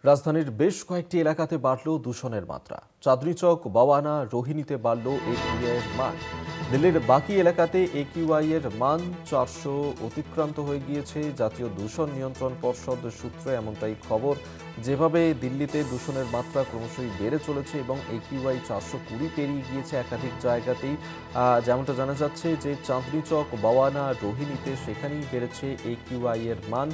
রাজধানীর বেশ কয়েকটি এলাকাতে বাড়ল দূষণের মাত্রা। চাঁদনী চক, বাওয়ানা, রোহিণীতে বাড়ল একিউআই এর মান। দিল্লির বাকি এলাকাতে একিউআই এর মান 400 অতিক্রান্ত হয়ে গিয়েছে। জাতীয় দূষণ নিয়ন্ত্রণ পর্ষদ সূত্রে এমনটাই খবর। যেভাবে দিল্লিতে দূষণের মাত্রা ক্রমশই বেড়ে চলেছে এবং একিউআই 420 পেরিয়ে গিয়েছে একাধিক জায়গাতেই। যেমনটা জানা যাচ্ছে যে চাঁদনী চক, বাওয়ানা, রোহিণীতে সেখানেই বেড়েছে একিউআই এর মান।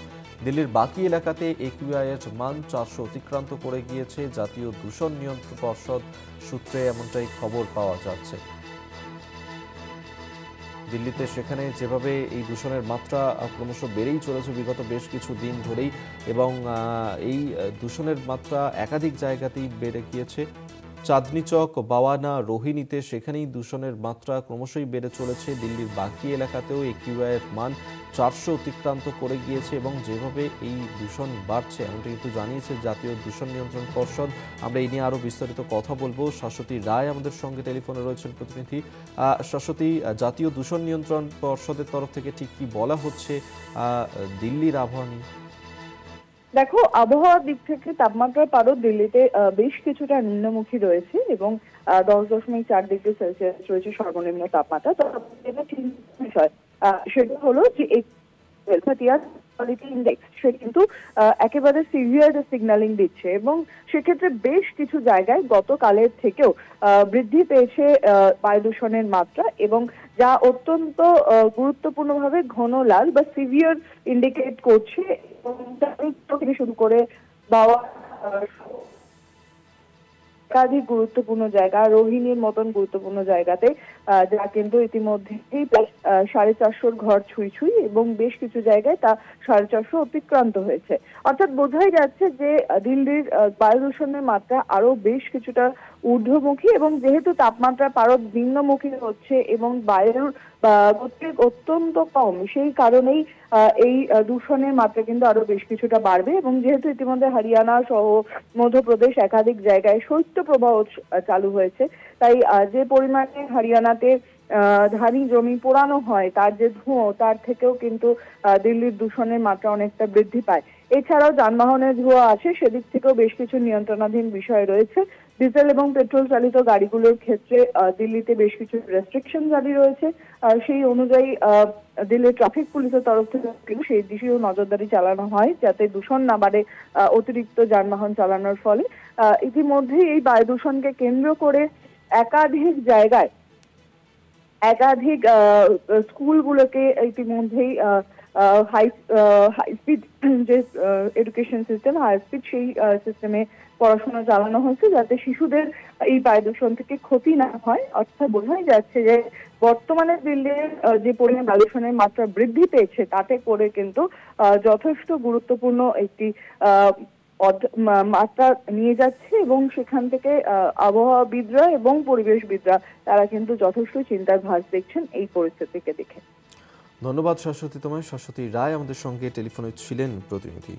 দিল্লির বাকি এলাকাতে একিউআই এর মান 400 অতিক্রান্ত করে গিয়েছে। জাতীয় দূষণ নিয়ন্ত্রণ পর্ষদ সূত্রে এমনটাই খবর পাওয়া যাচ্ছে। দিল্লিতে সেখানে যেভাবে এই দূষণের মাত্রা ক্রমশ বেড়েই চলেছে বিগত বেশ কিছু দিন ধরেই, এবং এই দূষণের মাত্রা একাধিক জায়গাতেই বেড়ে গিয়েছে। চাঁদনী চক, বাওয়ানা, রোহিণীতে সেখানেই দূষণের মাত্রা ক্রমশই বেড়ে চলেছে। দিল্লির বাকি এলাকাতেও একিউআই এর মান 400 অতিক্রান্ত করে গিয়েছে এবং যেভাবে এই দূষণ বাড়ছে এমনটা কিন্তু জানিয়েছে জাতীয় দূষণ নিয়ন্ত্রণ পর্ষদ। আমরা এই নিয়ে আরও বিস্তারিত কথা বলবো। শাশ্বতী রায় আমাদের সঙ্গে টেলিফোনে রয়েছেন প্রতিনিধি। শাশ্বতী, জাতীয় দূষণ নিয়ন্ত্রণ পর্ষদের তরফ থেকে ঠিক কি বলা হচ্ছে দিল্লির আবহাওয়া নিয়ে? দেখো, আবহাওয়ার দিক থেকে তাপমাত্রার পারদ দিল্লিতে বেশ কিছুটা নিম্নমুখী রয়েছে এবং 10.4 ডিগ্রি সেলসিয়াস রয়েছে সর্বনিম্ন তাপমাত্রা। তবে যেটা চিন্তার বিষয় সেটা হলো যে এই কোয়ালিটি ইন্ডেক্স সে কিন্তু একেবারে সিভিয়ার সিগন্যালিং দিচ্ছে এবং সেক্ষেত্রে বেশ কিছু জায়গায় গতকালের থেকেও বৃদ্ধি পেয়েছে বায়ু দূষণের মাত্রা, এবং যা অত্যন্ত গুরুত্বপূর্ণভাবে ঘন লাল বা সিভিয়ার ইন্ডিকেট করছে। এবং থেকে শুরু করে বাওয়া একাধিক গুরুত্বপূর্ণ জায়গা, রোহিণীর মতন গুরুত্বপূর্ণ জায়গাতে যা কিন্তু ইতিমধ্যেই প্রায় 450 ঘর ছুঁই এবং বেশ কিছু জায়গায় তা 450 অতিক্রান্ত হয়েছে। অর্থাৎ বোঝাই যাচ্ছে যে দিল্লির বায়ু দূষণের মাত্রা আরো বেশ কিছুটা ঊর্ধ্বমুখী, এবং যেহেতু তাপমাত্রা পারদ নিম্নমুখী হচ্ছে এবং বায়ুর গতিবেগ অত্যন্ত কম, সেই কারণেই এই দূষণের মাত্রা কিন্তু আরো বেশ কিছুটা বাড়বে। এবং যেহেতু ইতিমধ্যে হরিয়ানা সহ মধ্যপ্রদেশ একাধিক জায়গায় শৈত্যপ্রবাহ চালু হয়েছে, তাই যে পরিমাণে হরিয়ানাতে ধানি জমি পোড়ানো হয় তার যে ধোঁয়া, তার থেকেও কিন্তু দিল্লির দূষণের মাত্রা অনেকটা বৃদ্ধি পায়। এছাড়াও যানবাহনের ধোঁয়া আছে, সেদিক থেকেও বেশ কিছু নিয়ন্ত্রণাধীন বিষয় রয়েছে। ডিজেল এবং পেট্রোল চালিত গাড়িগুলোর ক্ষেত্রে দিল্লিতে বেশ কিছু রেস্ট্রিকশন জারি রয়েছে। সেই অনুযায়ী দিল্লির ট্রাফিক পুলিশের তরফ থেকে কিন্তু সেই দিকেও নজরদারি চালানো হয় যাতে দূষণ না বাড়ে অতিরিক্ত যানবাহন চালানোর ফলে। ইতিমধ্যেই এই বায়ু দূষণকে কেন্দ্র করে একাধিক জায়গায় একাধিক স্কুলগুলোকে ইতিমধ্যেই হাই স্পিড যে এডুকেশন সিস্টেম, হাই স্পিড, সেই সিস্টেমে পড়াশোনা চালানো হয়েছে যাতে শিশুদের এই বায়ু দূষণ থেকে ক্ষতি না হয়। অর্থাৎ বোঝাই যাচ্ছে যে বর্তমানে দিল্লির যে পরিমাণ বায়ু দূষণের মাত্রা বৃদ্ধি পেয়েছে তাতে করে কিন্তু যথেষ্ট গুরুত্বপূর্ণ একটি মাত্রা নিয়ে যাচ্ছে, এবং সেখান থেকে আবহাওয়াবিদরা এবং পরিবেশবিদরা তারা কিন্তু যথেষ্ট চিন্তার ভাঁজ দেখছেন এই পরিস্থিতিকে দেখে। ধন্যবাদ শাশ্বতী তোমায়। শাশ্বতী রায় আমাদের সঙ্গে টেলিফোনে ছিলেন প্রতিনিধি।